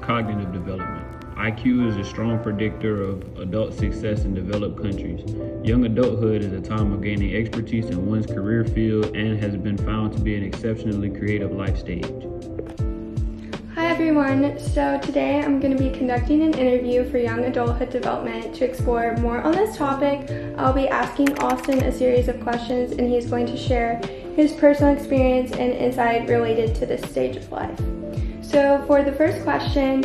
Cognitive development. IQ is a strong predictor of adult success in developed countries. Young adulthood is a time of gaining expertise in one's career field and has been found to be an exceptionally creative life stage. Hi everyone, so today I'm going to be conducting an interview for Young Adulthood Development. To explore more on this topic, I'll be asking Austin a series of questions and he's going to share his personal experience and insight related to this stage of life. So for the first question,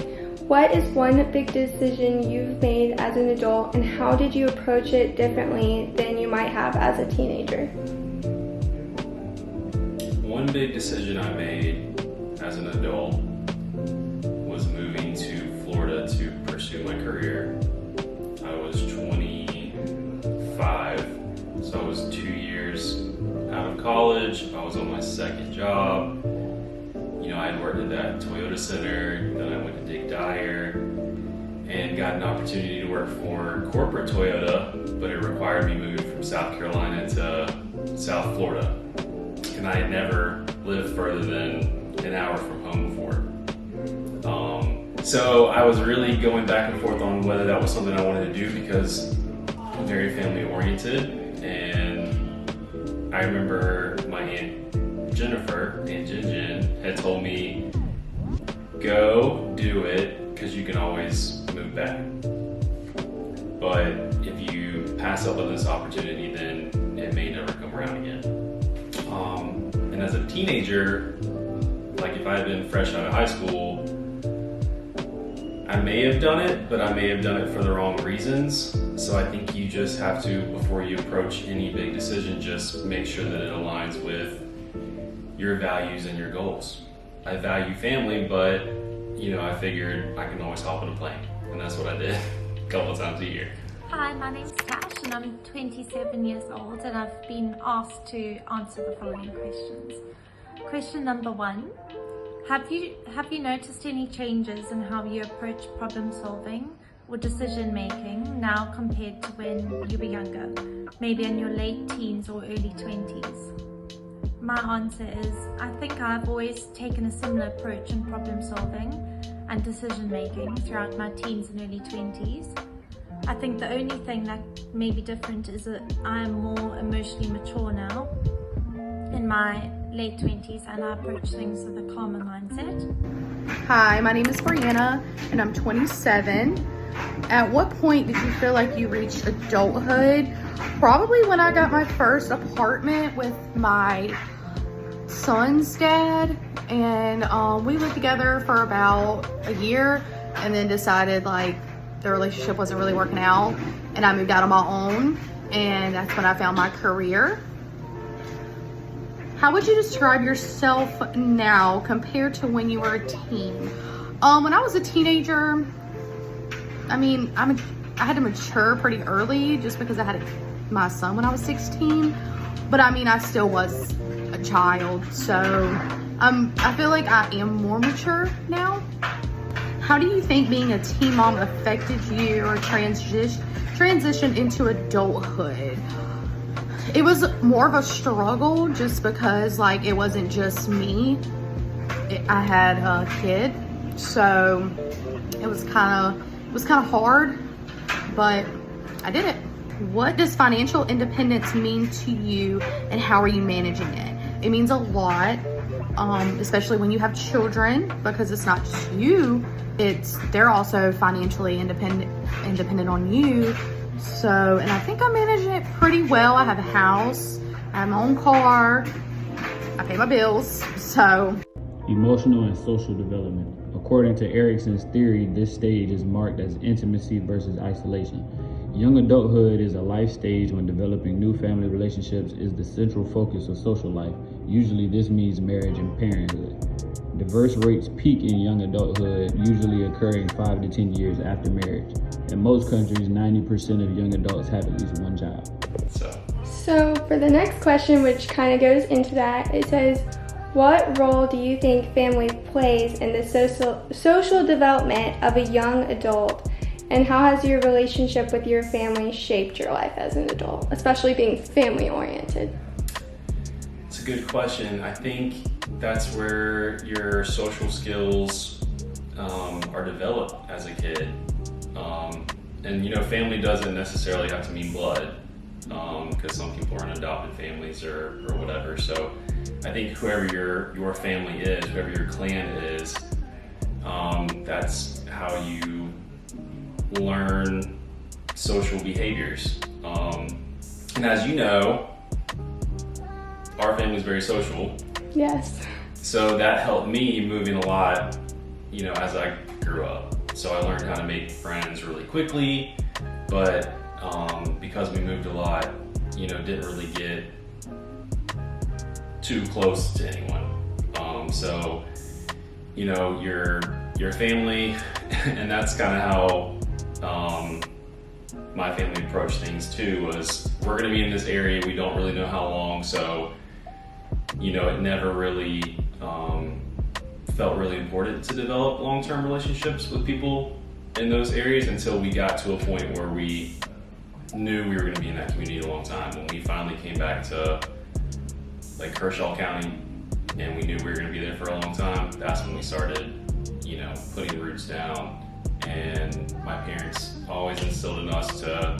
what is one big decision you've made as an adult and how did you approach it differently than you might have as a teenager? One big decision I made as an adult was moving to Florida to pursue my career. I was 25, so I was 2 years out of college. I was on my second job. I had worked at that Toyota Center, then I went to Dick Dyer and got an opportunity to work for corporate Toyota, but it required me moving from South Carolina to South Florida. And I had never lived further than an hour from home before. So I was really going back and forth on whether that was something I wanted to do because I'm very family oriented, and I remember my Aunt Jennifer, Aunt Jen, had told me, go do it because you can always move back. But if you pass up on this opportunity, then it may never come around again. And as a teenager, like if I had been fresh out of high school, I may have done it, but I may have done it for the wrong reasons. So I think you just have to, before you approach any big decision, just make sure that it aligns with your values and your goals. I value family, but I figured I can always hop on a plane, and that's what I did a couple of times a year. Hi, my name's Tash and I'm 27 years old and I've been asked to answer the following questions. Question number 1, have you noticed any changes in how you approach problem solving or decision making now compared to when you were younger, maybe in your late teens or early 20s? My answer is, I think I've always taken a similar approach in problem solving and decision making throughout my teens and early 20s. I think the only thing that may be different is that I am more emotionally mature now in my late 20s and I approach things with a calmer mindset. Hi, my name is Brianna and I'm 27. At what point did you feel like you reached adulthood? Probably when I got my first apartment with my son's dad, and we lived together for about a year and then decided like the relationship wasn't really working out and I moved out on my own, and that's when I found my career. How would you describe yourself now compared to when you were a teen? When I was a teenager, I had to mature pretty early just because I had my son when I was 16, but I still was a child, so I feel like I am more mature now. How do you think being a teen mom affected you or transitioned into adulthood? It was more of a struggle just because it wasn't just me. I had a kid, so it was kind of hard, but I did it. What does financial independence mean to you and how are you managing it? It means a lot, especially when you have children, because it's not just you, they're also financially independent on you. So, and I think I'm managing it pretty well. I have a house, I have my own car, I pay my bills, so. Emotional and social development. According to Erickson's theory, this stage is marked as intimacy versus isolation. Young adulthood is a life stage when developing new family relationships is the central focus of social life. Usually this means marriage and parenthood. Divorce rates peak in young adulthood, usually occurring 5 to 10 years after marriage. In most countries, 90% of young adults have at least one child. So for the next question, which kind of goes into that, it says, what role do you think family plays in the social development of a young adult? And how has your relationship with your family shaped your life as an adult, especially being family oriented? It's a good question. I think that's where your social skills are developed as a kid. And you know, family doesn't necessarily have to mean blood, because some people are in adopted families or whatever. So I think whoever your family is, whoever your clan is, that's how you learn social behaviors. And as you know, our family is very social. Yes. So that helped me moving a lot, you know, as I grew up. So I learned how to make friends really quickly, but because we moved a lot, you know, didn't really get too close to anyone. So, you know, your family, and that's kind of how my family approached things too, was we're gonna be in this area, we don't really know how long, so, you know, it never really felt really important to develop long-term relationships with people in those areas until we got to a point where we knew we were going to be in that community a long time. When we finally came back to like Kershaw County and we knew we were going to be there for a long time, that's when we started, you know, putting the roots down. And my parents always instilled in us to,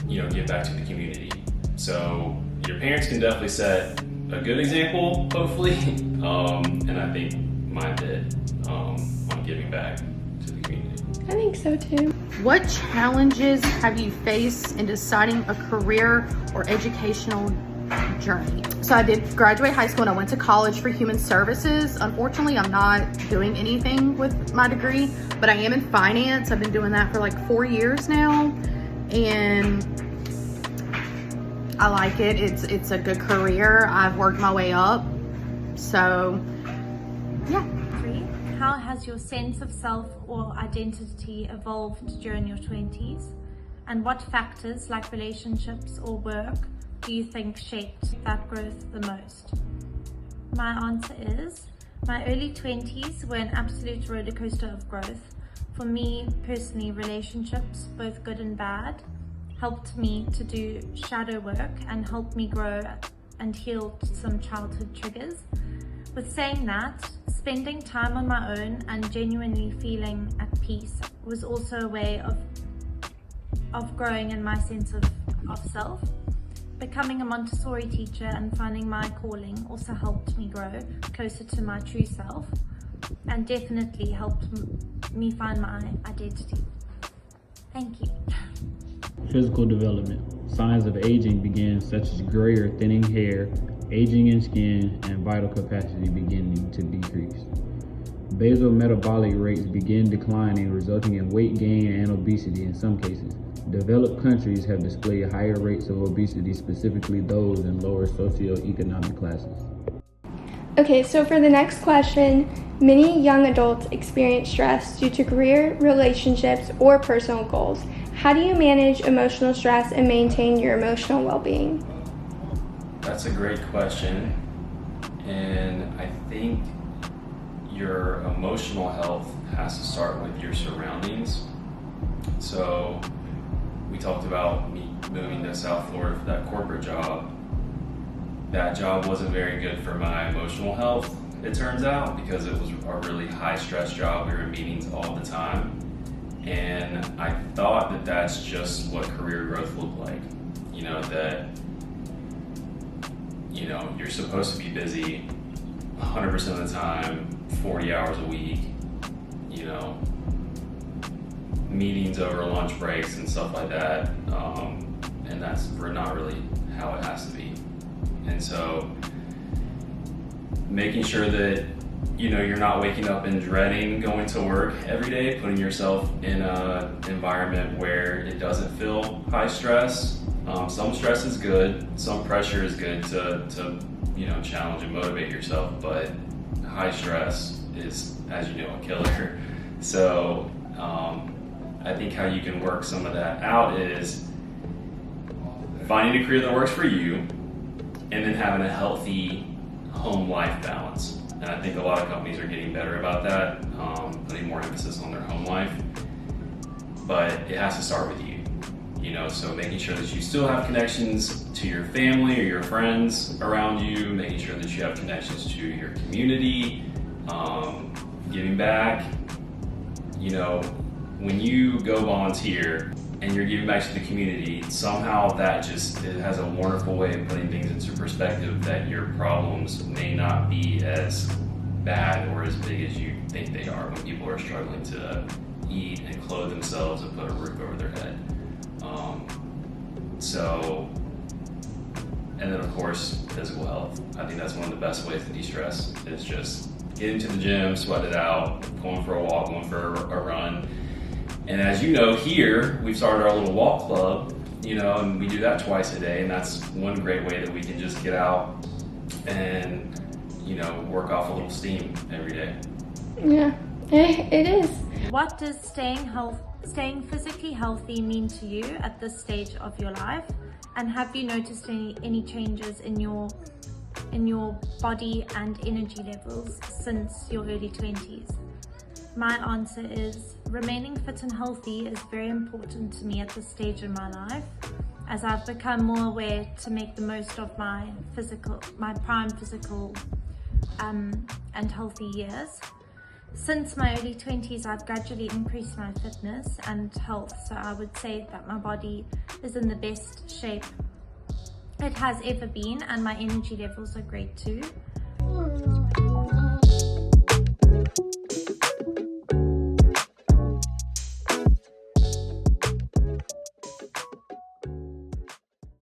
you know, give back to the community. So your parents can definitely set a good example, hopefully, and I think mine did, on giving back to the community. I think so too. What challenges have you faced in deciding a career or educational journey? So I did graduate high school and I went to college for human services. Unfortunately, I'm not doing anything with my degree, but I am in finance. I've been doing that for like 4 years now, and I like it. It's a good career. I've worked my way up. So, yeah. 3. How has your sense of self or identity evolved during your 20s? And what factors like relationships or work do you think shaped that growth the most? My answer is, my early 20s were an absolute roller coaster of growth. For me personally, relationships, both good and bad, helped me to do shadow work and helped me grow and heal some childhood triggers. With saying that, spending time on my own and genuinely feeling at peace was also a way of growing in my sense of self. Becoming a Montessori teacher and finding my calling also helped me grow closer to my true self, and definitely helped me find my identity. Thank you. Physical development. Signs of aging begin, such as gray or thinning hair, aging in skin, and vital capacity beginning to decrease. Basal metabolic rates begin declining, resulting in weight gain and obesity in some cases. Developed countries have displayed higher rates of obesity, specifically those in lower socioeconomic classes. Okay, so for the next question, many young adults experience stress due to career, relationships, or personal goals. How do you manage emotional stress and maintain your emotional well-being? That's a great question, and I think your emotional health has to start with your surroundings. So we talked about me moving to South Florida for that corporate job. That job wasn't very good for my emotional health, it turns out, because it was a really high stress job. We were in meetings all the time. And I thought that that's just what career growth looked like. You know, that, you know, you're supposed to be busy 100% of the time, 40 hours a week, you know, meetings over lunch breaks and stuff like that. And that's not really how it has to be. And so making sure that, you know, you're not waking up and dreading going to work every day, putting yourself in an environment where it doesn't feel high stress. Some stress is good, some pressure is good to you know, challenge and motivate yourself, but high stress is, as you know, a killer. So I think how you can work some of that out is finding a career that works for you, and then having a healthy home-life balance. And I think a lot of companies are getting better about that, putting more emphasis on their home life. But it has to start with you, you know, so making sure that you still have connections to your family or your friends around you, making sure that you have connections to your community, giving back, you know, when you go volunteer and you're giving back to the community, somehow that just, it has a wonderful way of putting things into perspective, that your problems may not be as bad or as big as you think they are when people are struggling to eat and clothe themselves and put a roof over their head. And then of course, physical health. I think that's one of the best ways to de-stress, is just getting to the gym, sweat it out, going for a walk, going for a run. And as you know, here, we've started our little walk club, you know, and we do that twice a day, and that's one great way that we can just get out and, you know, work off a little steam every day. Yeah, it is. What does staying physically healthy mean to you at this stage of your life? And have you noticed any changes in your body and energy levels since your early 20s? My answer is remaining fit and healthy is very important to me at this stage in my life, as I've become more aware to make the most of my prime physical and healthy years. Since my early 20s, I've gradually increased my fitness and health, so I would say that my body is in the best shape it has ever been, and my energy levels are great too.